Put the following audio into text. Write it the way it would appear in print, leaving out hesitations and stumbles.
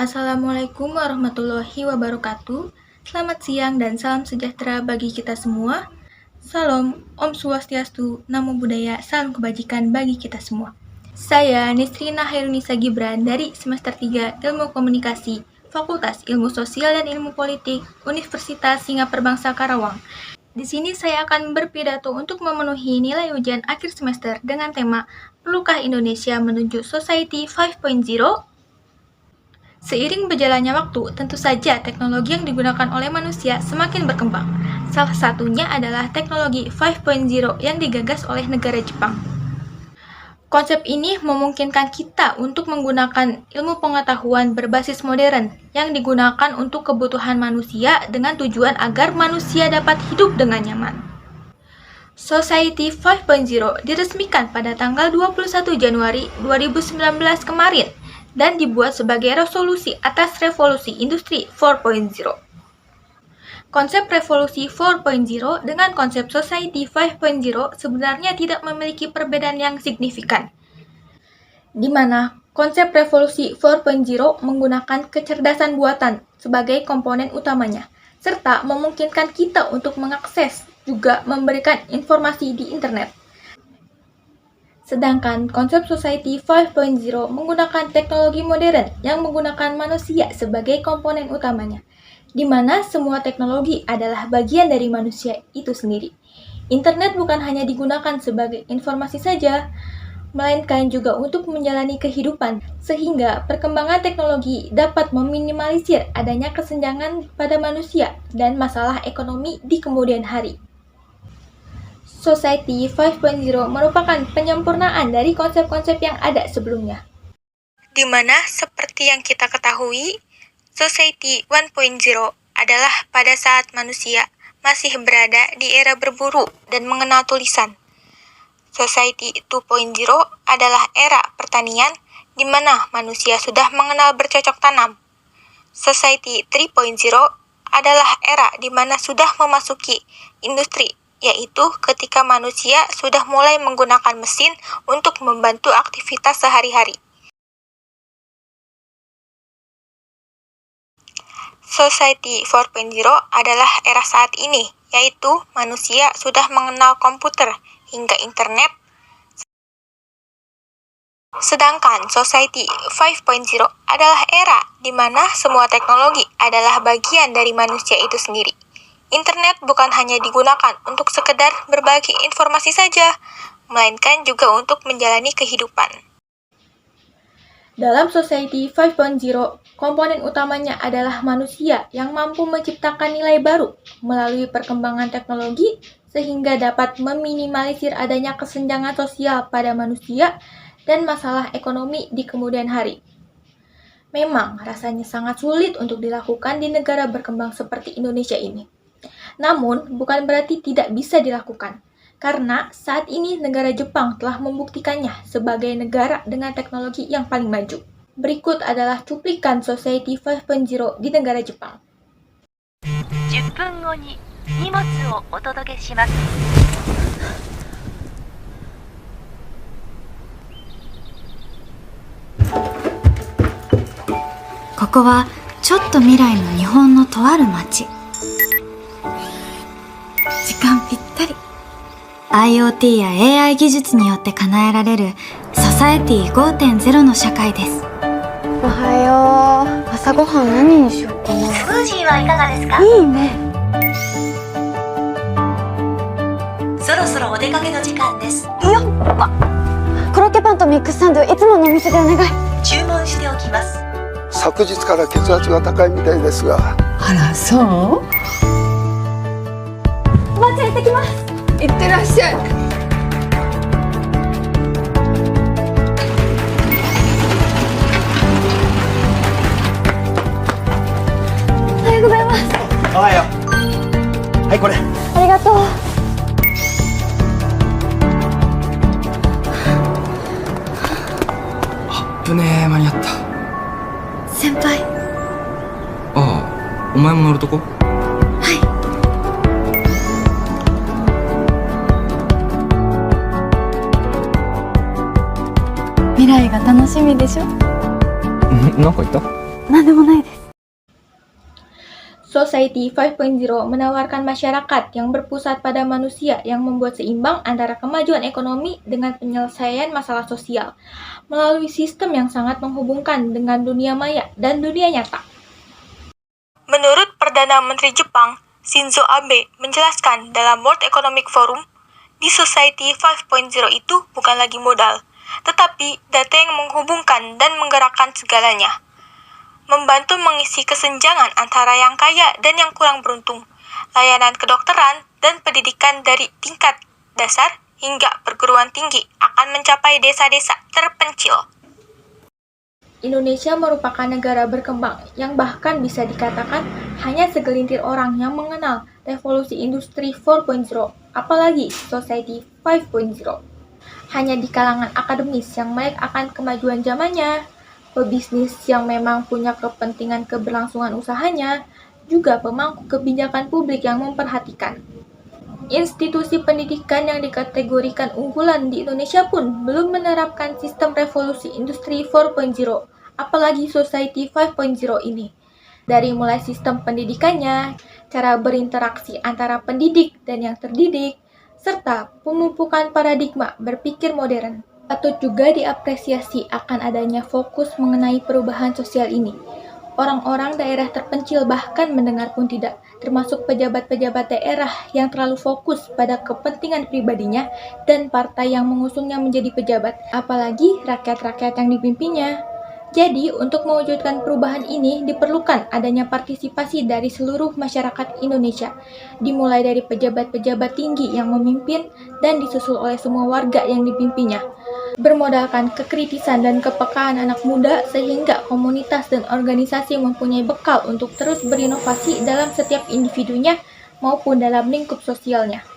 Assalamualaikum warahmatullahi wabarakatuh. Selamat siang dan salam sejahtera bagi kita semua. Salam, Om Swastiastu, Namo Buddhaya, salam kebajikan bagi kita semua. Saya Nisrina Hairunisa Gibran dari semester 3 Ilmu Komunikasi, Fakultas Ilmu Sosial dan Ilmu Politik, Universitas Singapura Bangsa Karawang. Di sini saya akan berpidato untuk memenuhi nilai ujian akhir semester dengan tema Perlukah Indonesia menuju Society 5.0? Seiring berjalannya waktu, tentu saja teknologi yang digunakan oleh manusia semakin berkembang. Salah satunya adalah teknologi 5.0 yang digagas oleh negara Jepang. Konsep ini memungkinkan kita untuk menggunakan ilmu pengetahuan berbasis modern yang digunakan untuk kebutuhan manusia dengan tujuan agar manusia dapat hidup dengan nyaman. Society 5.0 diresmikan pada tanggal 21 Januari 2019 kemarin dan dibuat sebagai resolusi atas revolusi industri 4.0. Konsep revolusi 4.0 dengan konsep society 5.0 sebenarnya tidak memiliki perbedaan yang signifikan, di mana konsep revolusi 4.0 menggunakan kecerdasan buatan sebagai komponen utamanya, serta memungkinkan kita untuk mengakses juga memberikan informasi di internet. Sedangkan konsep Society 5.0 menggunakan teknologi modern yang menggunakan manusia sebagai komponen utamanya, di mana semua teknologi adalah bagian dari manusia itu sendiri. Internet bukan hanya digunakan sebagai informasi saja, melainkan juga untuk menjalani kehidupan, sehingga perkembangan teknologi dapat meminimalisir adanya kesenjangan pada manusia dan masalah ekonomi di kemudian hari. Society 5.0 merupakan penyempurnaan dari konsep-konsep yang ada sebelumnya. Di mana seperti yang kita ketahui, Society 1.0 adalah pada saat manusia masih berada di era berburu dan mengenal tulisan. Society 2.0 adalah era pertanian di mana manusia sudah mengenal bercocok tanam. Society 3.0 adalah era di mana sudah memasuki industri, yaitu ketika manusia sudah mulai menggunakan mesin untuk membantu aktivitas sehari-hari. Society 4.0 adalah era saat ini, yaitu manusia sudah mengenal komputer hingga internet. Sedangkan Society 5.0 adalah era di mana semua teknologi adalah bagian dari manusia itu sendiri. Internet bukan hanya digunakan untuk sekedar berbagi informasi saja, melainkan juga untuk menjalani kehidupan. Dalam Society 5.0, komponen utamanya adalah manusia yang mampu menciptakan nilai baru melalui perkembangan teknologi sehingga dapat meminimalisir adanya kesenjangan sosial pada manusia dan masalah ekonomi di kemudian hari. Memang rasanya sangat sulit untuk dilakukan di negara berkembang seperti Indonesia ini. Namun, bukan berarti tidak bisa dilakukan, karena saat ini negara Jepang telah membuktikannya sebagai negara dengan teknologi yang paling maju. Berikut adalah cuplikan Society 5.0 di negara Jepang. 10分後に荷物をお届けします。ここはちょっと未来の日本のとある町。時間ぴったり。 IoT や AI 技術によって叶えられるソサエティ 5.0 の社会です。おはよう。朝ごはん何にしようかな。スムージーはいかがですか？いいね。そろそろお出かけの時間です。よっわ。コロッケパンとミックスサンドいつものお店でお願い。注文しておきます。昨日から血圧が高いみたいですが。あら、そう？おばあちゃん行ってきます。いってらっしゃい。おはようございます。おはよう。はい、これ。ありがとう。ぶねえ、間に合った。先輩。ああ、お前も乗るとこ？未来が楽しみでしょ。なんか言った？なんでもないです。 Society 5.0 menawarkan masyarakat yang berpusat pada manusia yang membuat seimbang antara kemajuan ekonomi dengan penyelesaian masalah sosial melalui sistem yang sangat menghubungkan dengan dunia maya dan dunia nyata. Menurut Perdana Menteri Jepang, Shinzo Abe menjelaskan dalam World Economic Forum, di Society 5.0 itu bukan lagi modal, tetapi data yang menghubungkan dan menggerakkan segalanya. Membantu mengisi kesenjangan antara yang kaya dan yang kurang beruntung, layanan kedokteran dan pendidikan dari tingkat dasar hingga perguruan tinggi akan mencapai desa-desa terpencil. Indonesia merupakan negara berkembang yang bahkan bisa dikatakan hanya segelintir orang yang mengenal revolusi industri 4.0, apalagi Society 5.0. Hanya di kalangan akademis yang melek akan kemajuan zamannya, pebisnis yang memang punya kepentingan keberlangsungan usahanya, juga pemangku kebijakan publik yang memperhatikan. Institusi pendidikan yang dikategorikan unggulan di Indonesia pun belum menerapkan sistem revolusi industri 4.0, apalagi Society 5.0 ini. Dari mulai sistem pendidikannya, cara berinteraksi antara pendidik dan yang terdidik, serta pemupukan paradigma berpikir modern. Patut juga diapresiasi akan adanya fokus mengenai perubahan sosial ini. Orang-orang daerah terpencil bahkan mendengar pun tidak, termasuk pejabat-pejabat daerah yang terlalu fokus pada kepentingan pribadinya dan partai yang mengusungnya menjadi pejabat, apalagi rakyat-rakyat yang dipimpinnya. Jadi, untuk mewujudkan perubahan ini diperlukan adanya partisipasi dari seluruh masyarakat Indonesia, dimulai dari pejabat-pejabat tinggi yang memimpin dan disusul oleh semua warga yang dipimpinnya. Bermodalkan kekritisan dan kepekaan anak muda sehingga komunitas dan organisasi mempunyai bekal untuk terus berinovasi dalam setiap individunya maupun dalam lingkup sosialnya.